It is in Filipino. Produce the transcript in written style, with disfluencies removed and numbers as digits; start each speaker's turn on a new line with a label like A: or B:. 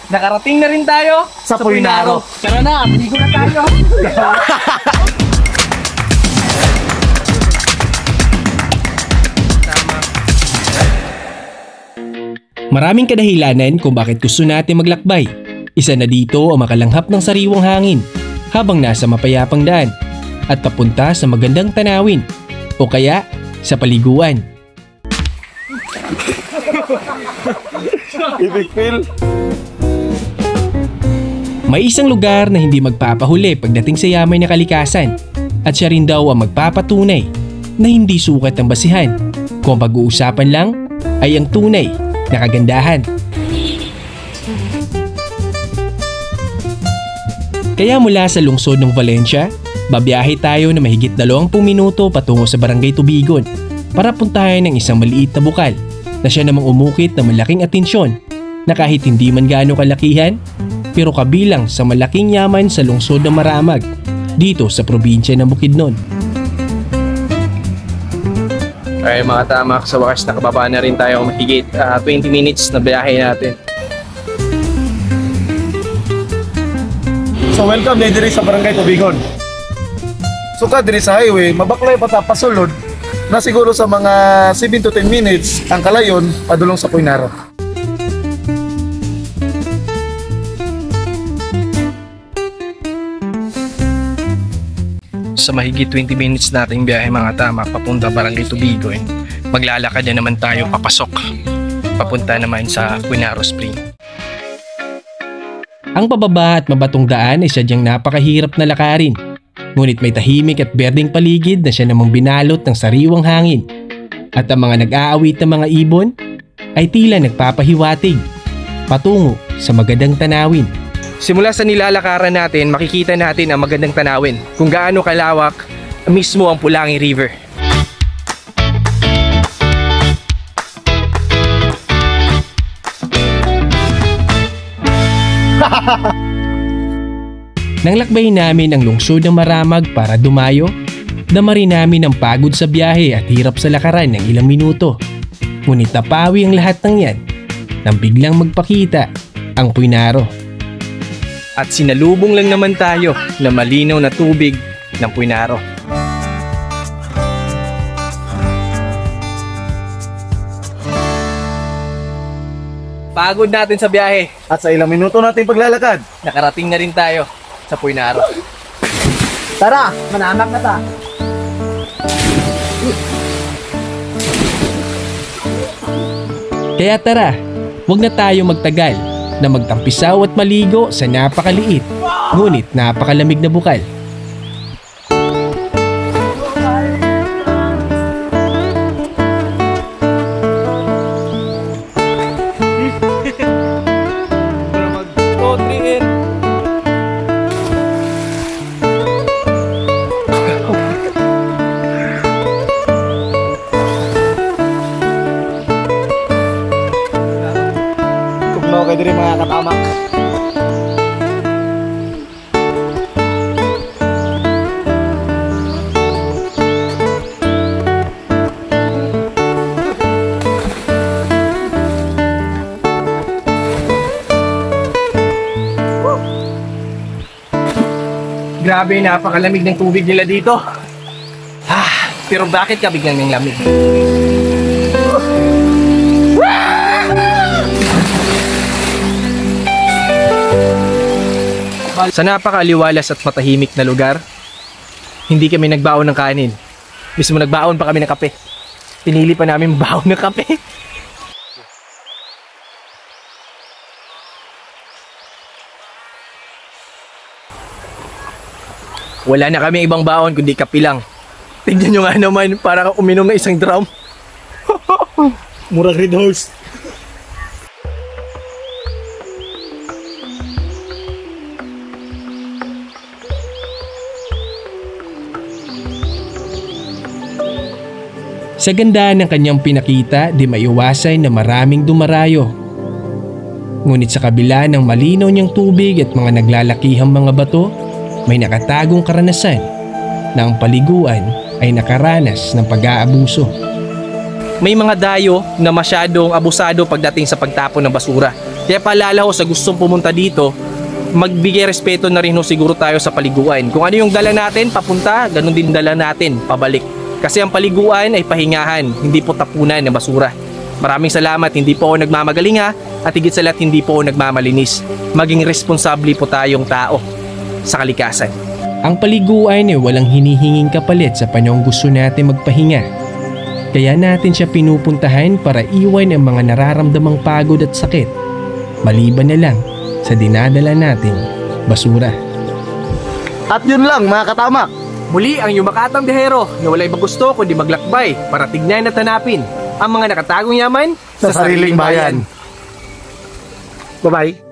A: Nakarating na rin tayo
B: sa Puynaro.
A: Tara na, ligo na tayo.
C: Maraming kadahilanan kung bakit gusto natin maglakbay. Isa na dito ang makalanghap ng sariwang hangin habang nasa mapayapang daan at papunta sa magandang tanawin o kaya sa paliguan.
B: Epic feel.
C: May isang lugar na hindi magpapahuli pagdating sa yamay na kalikasan at siya rin daw ang magpapatunay na hindi sukat ang basihan kung pag-uusapan lang ay ang tunay na kagandahan. Kaya mula sa lungsod ng Valencia, babiyahe tayo na mahigit 20 minuto patungo sa Barangay Tubigon para puntahan ng isang maliit na bukal na siya namang umukit ng malaking atensyon na kahit hindi man gaano kalakihan, pero kabilang sa malaking yaman sa lungsod ng Maramag dito sa probinsya ng Bukidnon.
A: Okay mga tamak, sa wakas nakababa na rin tayo mahigit 20 minutes na biyahe natin.
B: So welcome na diri sa Barangay Tubigon. Suka diri sa highway, mabaklay pa ta pasulod na siguro sa mga 7 to 10 minutes ang kalayon padulong sa Puynaro.
A: Sa mahigit 20 minutes nating biyahe mga tama papunta Barangay Tubigon, maglalakad na naman tayo papasok papunta naman sa Puynaro Spring.
C: Ang pababa at mabatong daan ay sadyang napakahirap na lakarin, ngunit may tahimik at berdeng paligid na siya namang binalot ng sariwang hangin at ang mga nag-aawit ng mga ibon ay tila nagpapahiwatig patungo sa magandang tanawin.
A: Simula sa nilalakaran natin, makikita natin ang magandang tanawin kung gaano kalawak mismo ang Pulangi River.
C: Nang lakbayin namin ang lungsod ng Maramag para dumayo, dama rin namin ang pagod sa biyahe at hirap sa lakaran ng ilang minuto. Ngunit napawi ang lahat ng yan nang biglang magpakita ang Puynaro.
A: At sinalubong lang naman tayo na malinaw na tubig ng Puynaro. Pagod natin sa biyahe.
B: At sa ilang minuto natin paglalakad,
A: Nakarating na rin tayo sa Puynaro.
B: tara, mananak na ta.
C: Kaya tara, huwag na tayo magtagal na magtampisaw at maligo sa napakaliit ngunit napakalamig na bukal.
B: Tugnaw kayo diri mga katamak.
A: Grabe, napakalamig ng tubig nila dito. Pero bakit ka biglang ng lamig? Sa napakaaliwalas at matahimik na lugar, hindi kami nagbaon ng kanin. Mismo nagbaon pa kami ng kape. Pinili pa namin baon ng kape. Wala na kami ibang baon kundi kape lang. Tignan nyo nga naman, para uminom ng isang drum.
B: Murag Red Horse.
C: Sa ganda ng kanyang pinakita, di maiwasan na maraming dumarayo. Ngunit sa kabila ng malinaw niyang tubig at mga naglalakihang mga bato, may nakatagong karanasan na ang paliguan ay nakaranas ng pag-aabuso.
A: May mga dayo na masyadong abusado pagdating sa pagtapon ng basura. Kaya paalala ko sa gustong pumunta dito, magbigay respeto na rin ho siguro tayo sa paliguan. Kung ano yung dala natin papunta, ganun din dala natin pabalik. Kasi ang paliguan ay pahingahan, hindi po tapunan ng basura. Maraming salamat, hindi po ako nagmamagaling ha, at higit sa lahat hindi po ako nagmamalinis. Maging responsable po tayong tao sa kalikasan.
C: Ang paliguan ay walang hinihinging kapalit sa panahong gusto natin magpahinga. Kaya natin siya pinupuntahan para iwan ang mga nararamdamang pagod at sakit. Maliban na lang sa dinadala nating basura.
B: At yun lang mga katamak.
A: Muli ang yumakatang biyahero na wala ibang gusto kundi maglakbay para tignan at hanapin ang mga nakatagong yaman
B: Sa sariling bayan.
A: Bye-bye.